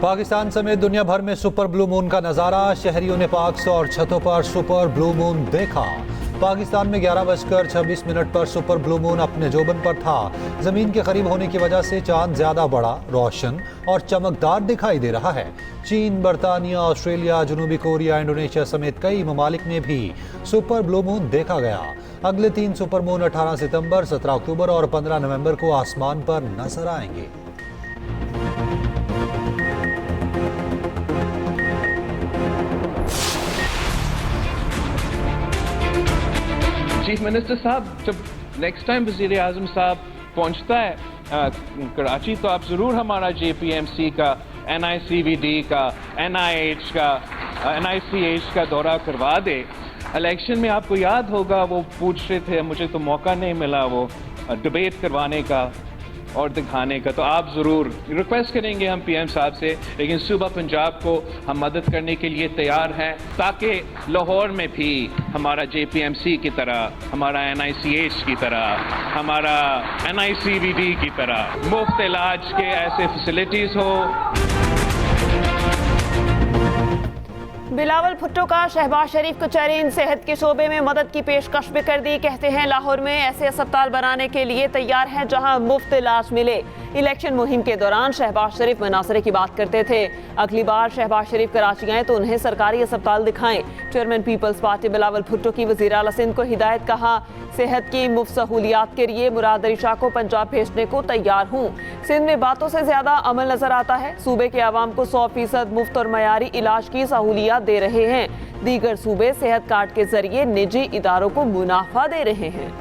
पाकिस्तान समेत दुनिया भर में सुपर ब्लू मून का नज़ारा। शहरियों ने पार्क्स और छतों पर सुपर ब्लू मून देखा। पाकिस्तान में 11:26 पर सुपर ब्लू मून अपने जोबन पर था। जमीन के करीब होने की वजह से चांद ज्यादा बड़ा, रोशन और चमकदार दिखाई दे रहा है। चीन, बरतानिया, ऑस्ट्रेलिया, जनूबी कोरिया, इंडोनेशिया समेत कई ममालिक में भी सुपर ब्लू मून देखा गया। अगले 3 सुपर मून 18 सितंबर, 17 अक्टूबर और 15 नवंबर को आसमान पर नजर आएंगे। चीफ मिनिस्टर साहब, जब नेक्स्ट टाइम वज़ीर आज़म साहब पहुंचता है कराची, तो आप ज़रूर हमारा JPMC का, NICVD का, NIH का, NICH का दौरा करवा दे। इलेक्शन में आपको याद होगा वो पूछ रहे थे, मुझे तो मौका नहीं मिला वो डिबेट करवाने का और दिखाने का, तो आप ज़रूर रिक्वेस्ट करेंगे हम PM साहब से। लेकिन सुबह पंजाब को हम मदद करने के लिए तैयार हैं, ताकि लाहौर में भी हमारा JPMC की तरह, हमारा NICH की तरह, हमारा NICVD की तरह मुफ्त इलाज के ऐसे फैसिलिटीज़ हो। बिलावल भुट्टो का शहबाज शरीफ को चैलेंज, सेहत के शोबे में मदद की पेशकश भी कर दी। कहते हैं लाहौर में ऐसे अस्पताल बनाने के लिए तैयार हैं जहां मुफ्त इलाज मिले। इलेक्शन मुहिम के दौरान शहबाज शरीफ मनासरे की बात करते थे। अगली बार शहबाज शरीफ कराची आए तो उन्हें सरकारी अस्पताल दिखाएं। Chairman people's party Bilawal Bhutto की वज़ीर आला सिंध को हिदायत, कहा सेहत की मुफ्त सहूलियात के लिए मुराद अली शाह को पंजाब भेजने को तैयार हूँ। सिंध में बातों से ज्यादा अमल नजर आता है। सूबे के आवाम को 100% मुफ्त और मयारी इलाज की सहूलियात दे रहे हैं। दीगर सूबे सेहत कार्ड के जरिए निजी इदारों को मुनाफा दे रहे हैं।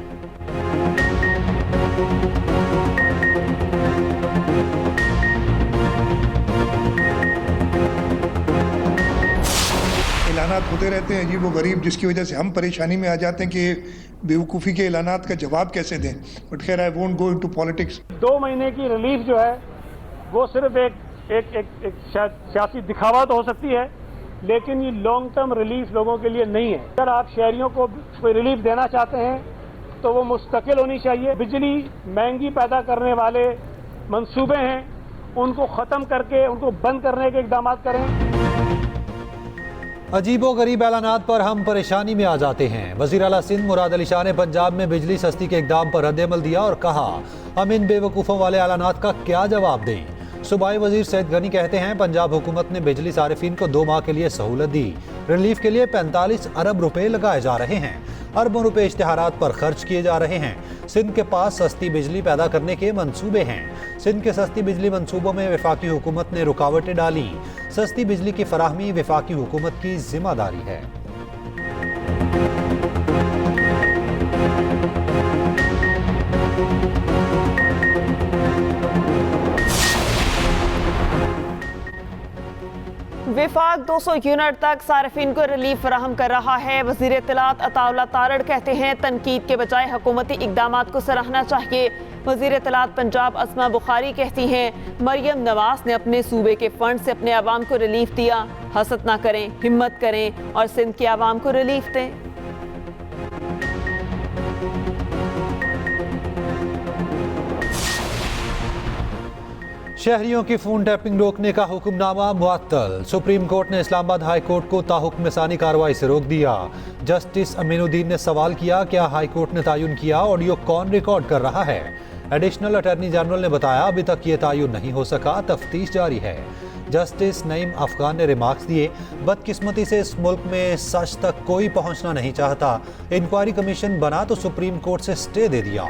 ऐलानात होते रहते हैं अजीब व गरीब, जिसकी वजह से हम परेशानी में आ जाते हैं कि बेवकूफ़ी के ऐलानात का जवाब कैसे दें। बट खैर, I won't go into politics. 2 महीने की रिलीफ जो है वो सिर्फ एक सियासी दिखावा तो हो सकती है, लेकिन ये लॉन्ग टर्म रिलीफ लोगों के लिए नहीं है। अगर आप शहरियों को कोई रिलीफ देना चाहते हैं तो वो मुस्तकिल होनी चाहिए। बिजली महंगी पैदा करने वाले मंसूबे हैं, उनको ख़त्म करके उनको बंद करने के इक़दाम करें। अजीबो गरीब ऐलानात पर हम परेशानी में आ जाते हैं। वज़ीर आला सिंध मुराद अली शाह ने पंजाब में बिजली सस्ती के इक़दाम पर रद्द-ए-अमल दिया और कहा हम इन बेवकूफ़ों वाले ऐलानात का क्या जवाब दें। सूबाई वज़ीर सैयद गनी कहते हैं पंजाब हुकूमत ने बिजली सारिफीन को 2 माह के लिए सहूलत दी। रिलीफ के लिए 45 अरब रुपए लगाए जा रहे हैं। अरबों रुपए इश्तिहारात पर खर्च किए जा रहे हैं। सिंध के पास सस्ती बिजली पैदा करने के मंसूबे हैं। सिंध के सस्ती बिजली मंसूबों में वफाकी हुकूमत ने रुकावटें डाली। सस्ती बिजली की फराहमी वफाकी हुकूमत की जिम्मेदारी है। विफाक 200 यूनिट तक सार्फिन को रिलीफ फराहम कर रहा है। वज़ीर इत्तलात अताउल्लाह तारड़ कहते हैं तनकीद के बजाय हुकूमती इक़दामात को सराहना चाहिए। वज़ीर इत्तलात पंजाब अस्मा बुखारी कहती हैं मरियम नवाज ने अपने सूबे के फंड से अपने आवाम को रिलीफ दिया। हसद ना करें, हिम्मत करें और सिंध के आवाम को रिलीफ दें। शहरियों की फोन टैपिंग रोकने का हुक्मनामा मुअत्तल। सुप्रीम कोर्ट ने इस्लामाबाद हाई कोर्ट को ताहुक्म सानी कार्रवाई से रोक दिया। जस्टिस अमीनुद्दीन ने सवाल किया क्या हाई कोर्ट ने तयन किया, ऑडियो कौन रिकॉर्ड कर रहा है। एडिशनल अटॉर्नी जनरल ने बताया अभी तक ये तयन नहीं हो सका, तफ्तीश जारी है। जस्टिस नईम अफगान ने रिमार्क्स दिए बदकिस्मती से इस मुल्क में सच तक कोई पहुंचना नहीं चाहता। इंक्वायरी कमीशन बना तो सुप्रीम कोर्ट से स्टे दे दिया।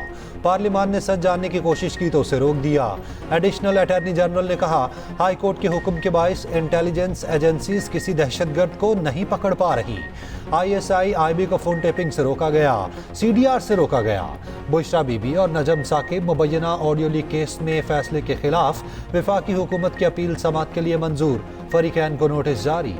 पार्लियामान ने सच जानने की कोशिश की तो उसे रोक दिया। एडिशनल अटॉर्नी जनरल ने कहा हाई कोर्ट के हुक्म के बायस इंटेलिजेंस एजेंसीज किसी दहशतगर्द को नहीं पकड़ पा रही। ISI IB को फोन टेपिंग से रोका गया, CDR से रोका गया। बुशरा बीबी और नजम साकिब मुबैना ऑडियो लीक केस में फैसले के खिलाफ वफाकी हुकूमत की अपील समाअत के लिए मंजूर। फरीकैन को नोटिस जारी।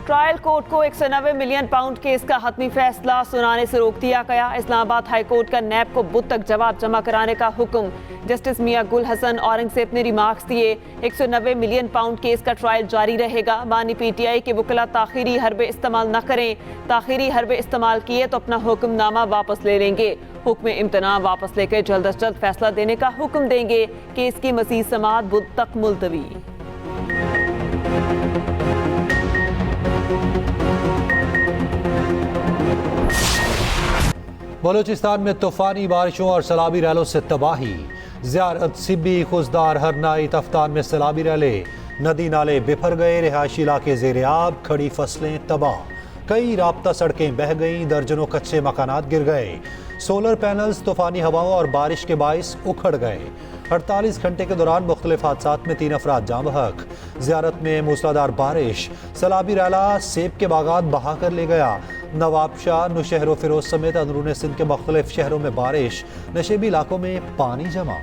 ट्रायल कोर्ट को 190 मिलियन पाउंड केस का हतमी फैसला सुनाने से रोक दिया गया। इस्लामाबाद हाई कोर्ट का नैब को बुध तक जवाब जमा कराने का हुक्म। जस्टिस मियां गुल हसन औरंगजेब ने रिमार्क्स दिए। 190 मिलियन पाउंड केस का ट्रायल जारी रहेगा। बानी पीटीआई के वकील ताखीरी हरबे इस्तेमाल न करें। ताखीरी हरबे इस्तेमाल किए तो अपना हुक्मनामा वापस ले लेंगे। हुक्म इम्तना वापस लेकर जल्द अज जल्द फैसला देने का हुक्म देंगे। केस की मजीद समाअत बुध तक मुलतवी। बलूचिस्तान में तूफानी बारिशों और सैलाबी रैलों से तबाही। ज़ियारत सिब्बी खुजदार हरनाई तफ्तान में सैलाबी रैले। नदी नाले बिफर गए। रिहायशी इलाके ज़ेरे आब। खड़ी फसलें तबाह। कई राब्ता सड़कें बह गईं। दर्जनों कच्चे मकानात गिर गए। सोलर पैनल्स तूफानी हवाओं और बारिश के बाइस उखड़ गए। 48 घंटे के दौरान मुख्तलिफ हादसात में 3 अफराद जाँ बहक। ज़ियारत में मूसलाधार बारिश। सैलाबी रैला सेब के बागात बहा कर ले गया। नवाबशाह, नौशहर फिरोज समेत अंदरूनी सिंध के मुख्तलिफ शहरों में बारिश। नशेबी इलाकों में पानी जमा।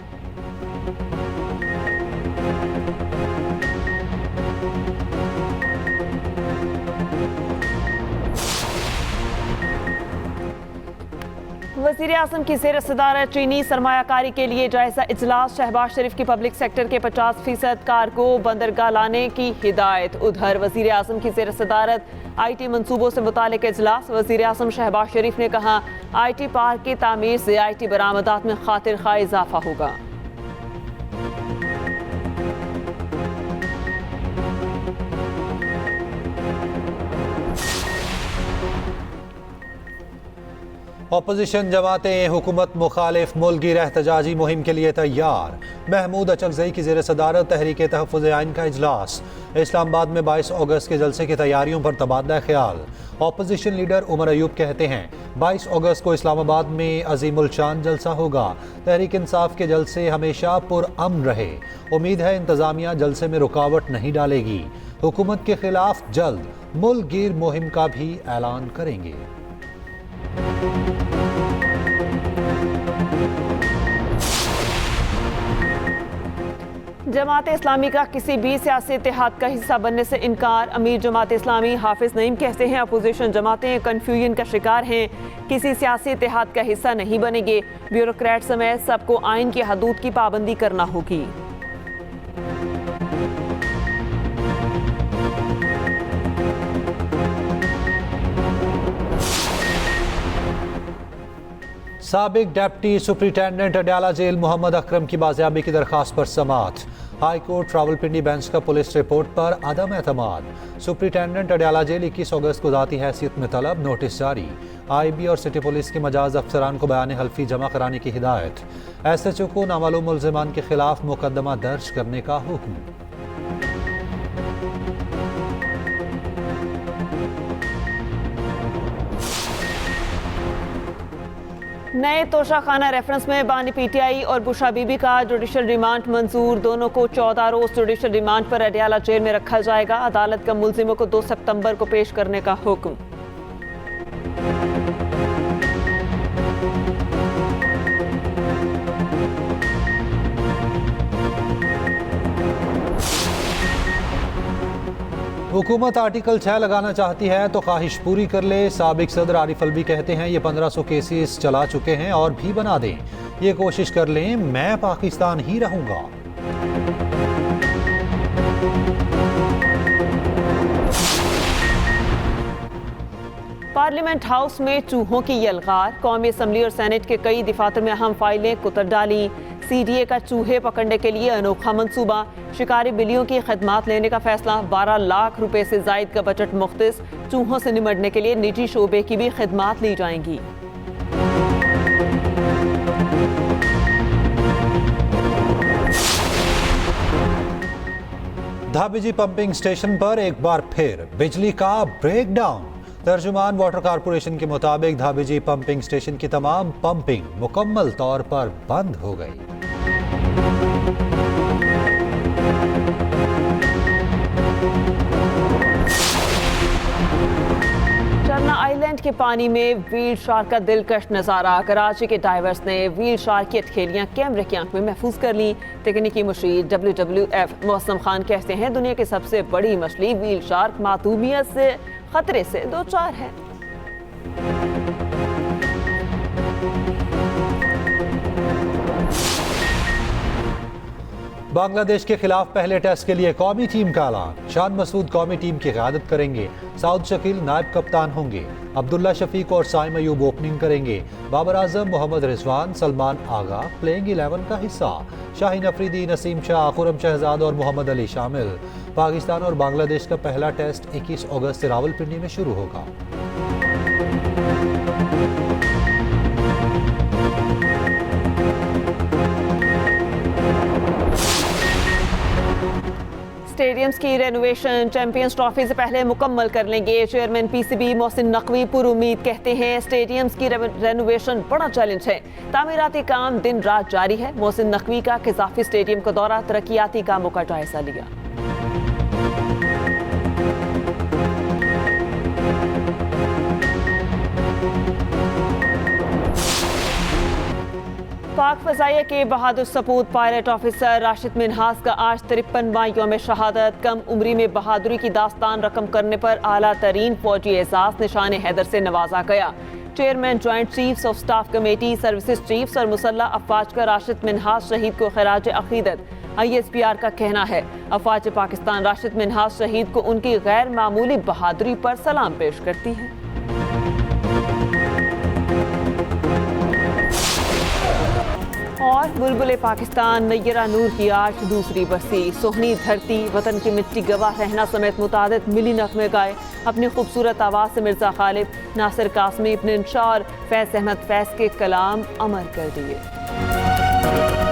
वज़ीर आज़म की ज़ेर सदारत चीनी सरमायाकारी के लिए जायजा इजलास। शहबाज शरीफ की पब्लिक सेक्टर के 50% कारगो बंदरगाह लाने की हिदायत। उधर वज़ीर आज़म की ज़ेर सदारत IT मनसूबों से मुतालिक इजलास। वज़ीर आज़म शहबाज शरीफ ने कहा IT पार्क की तामीर से IT बरामदात में खातिर खा इजाफा होगा। अपोजिशन जमातें हुकूमत मुखालिफ मुल्की एहतजाजी मुहिम के लिए तैयार। महमूद अचकजई की ज़ेर सदारत तहरीक तहफ़्फ़ुज़ आइन का इजलास। इस्लामाबाद में 22 अगस्त के जलसे की तैयारियों पर तबादला ख्याल। अपोजिशन लीडर उमर अयूब कहते हैं 22 अगस्त को इस्लामाबाद में अजीमुल शान जलसा होगा। तहरीक इंसाफ के जलसे हमेशा पुरअमन रहे। उम्मीद है इंतज़ामिया जलसे में रुकावट नहीं डालेगी। हुकूमत के खिलाफ जल्द मुल्क गिर मुहिम का भी ऐलान करेंगे। जमात इस्लामी का किसी भी सियासी इत्तेहाद का हिस्सा बनने से इनकार। अमीर जमात इस्लामी हाफिज नईम कहते हैं अपोजिशन जमातें कन्फ्यूजन का शिकार हैं, किसी सियासी इत्तेहाद का हिस्सा नहीं बनेंगे। ब्यूरोक्रेट समेत सबको आइन की हदूद की पाबंदी करना होगी। साबिक deputy superintendent Adiala jail Mohammad Akram की बाजियाबी की दरखास्त पर समाअत। हाई कोर्ट रावलपिंडी बेंच का पुलिस रिपोर्ट पर अदम एतमाद। सुप्रिंटेंडेंट अडयाला जेल 21 अगस्त को ज़ाती हैसियत में तलब। नोटिस जारी। IB और सिटी पुलिस के मजाज अफसरान को बयान हल्फी जमा कराने की हिदायत। SHO को नामालूम मुल्ज़िमान के खिलाफ मुकदमा दर्ज करने का हुक्म। नए तोशाखाना रेफरेंस में बानी PTI और बुशरा बीबी का जुडिशल रिमांड मंजूर। दोनों को 14 रोज जुडिशल रिमांड पर अडयाला जेल में रखा जाएगा। अदालत का मुल्जिमों को 2 सितंबर को पेश करने का हुक्म। हुकूमत आर्टिकल 6 लगाना चाहती है तो ख्वाहिश पूरी कर ले। साबिक सदर आरिफ अलवी कहते हैं ये 1500 केसेस चला चुके हैं और भी बना दें। ये कोशिश कर लें, मैं पाकिस्तान ही रहूंगा। पार्लियामेंट हाउस में चूहों की यलगार। कौमी असम्बली और सेनेट के कई दफातर में अहम फाइलें कुतर डाली। CDA का चूहे पकड़ने के लिए अनोखा मंसूबा। शिकारी बिल्लियों की खदमात लेने का फैसला। 12 लाख रुपए से जायद का बजट मुख्तस। चूहों से निमटने के लिए निजी शोबे की भी खदमात ली जाएंगी। धाबीजी पंपिंग स्टेशन पर एक बार फिर बिजली का ब्रेकडाउन। तर्जुमान वाटर कारपोरेशन के मुताबिक धाबीजी पंपिंग स्टेशन की तमाम पंपिंग मुकम्मल तौर पर बंद हो गई। चरना आइलैंड के पानी में व्हील शार्क का दिलकश नज़ारा। कराची के डाइवर्स ने व्हील शार्क की अटखेलियां कैमरे की आंख में महफूज कर ली। तकनीकी मुशीर WWF मौसम खान कहते हैं दुनिया की सबसे बड़ी मछली व्हील शार्क मासूमियत से खतरे से दो चार है। बांग्लादेश के खिलाफ पहले टेस्ट के लिए कौमी टीम का ऐलान। शान मसूद कौमी टीम की क़यादत करेंगे। साउद शकील नायब कप्तान होंगे। अब्दुल्ला शफीक और साइम अयूब ओपनिंग करेंगे। बाबर आजम, मोहम्मद रिजवान, सलमान आगा प्लेइंग 11 का हिस्सा। शाहीन अफरीदी, नसीम शाह, खुरम शहजाद और मोहम्मद अली शामिल। पाकिस्तान और बांग्लादेश का पहला टेस्ट 21 अगस्त से रावलपिंडी में शुरू होगा। स्टेडियम्स की रेनोवेशन चैंपियंस ट्रॉफी से पहले मुकम्मल कर लेंगे। चेयरमैन पीसीबी मोहसिन नकवी पुरुमीद कहते हैं स्टेडियम्स की रेनोवेशन बड़ा चैलेंज है। तामीराती काम दिन रात जारी है। मोहसिन नकवी का खिजाफी स्टेडियम का दौरा, तरक्याती कामों का जायजा लिया। पाक फजाइया के बहादुर सपूत पायलट ऑफिसर राशिद मिन्हास का आज 53वां यौम शहादत। कम उम्री में बहादुरी की दास्तान रकम करने पर आला तरीन फौजी एजाज निशान हैदर से नवाजा गया। Chairman joint chiefs of staff committee, services chiefs और मुसल्ला अफवाज का राशिद मिन्हास शहीद को खराज अकीदत। ISPR का कहना है अफवाज पाकिस्तान राशिद मिन्हास शहीद को उनकी गैर मामूली बहादुरी पर सलाम पेश करती है। और बुलबुले पाकिस्तान नैयरा नूर की आज दूसरी बरसी। सोहनी धरती, वतन की मिट्टी गवाह रहना समेत मुतादिद मिली नगमे गाए। अपनी खूबसूरत आवाज़ से मिर्ज़ा गालिब, नासिर कासमी, इब्न इंशा और फैज़ अहमद फैज़ के कलाम अमर कर दिए।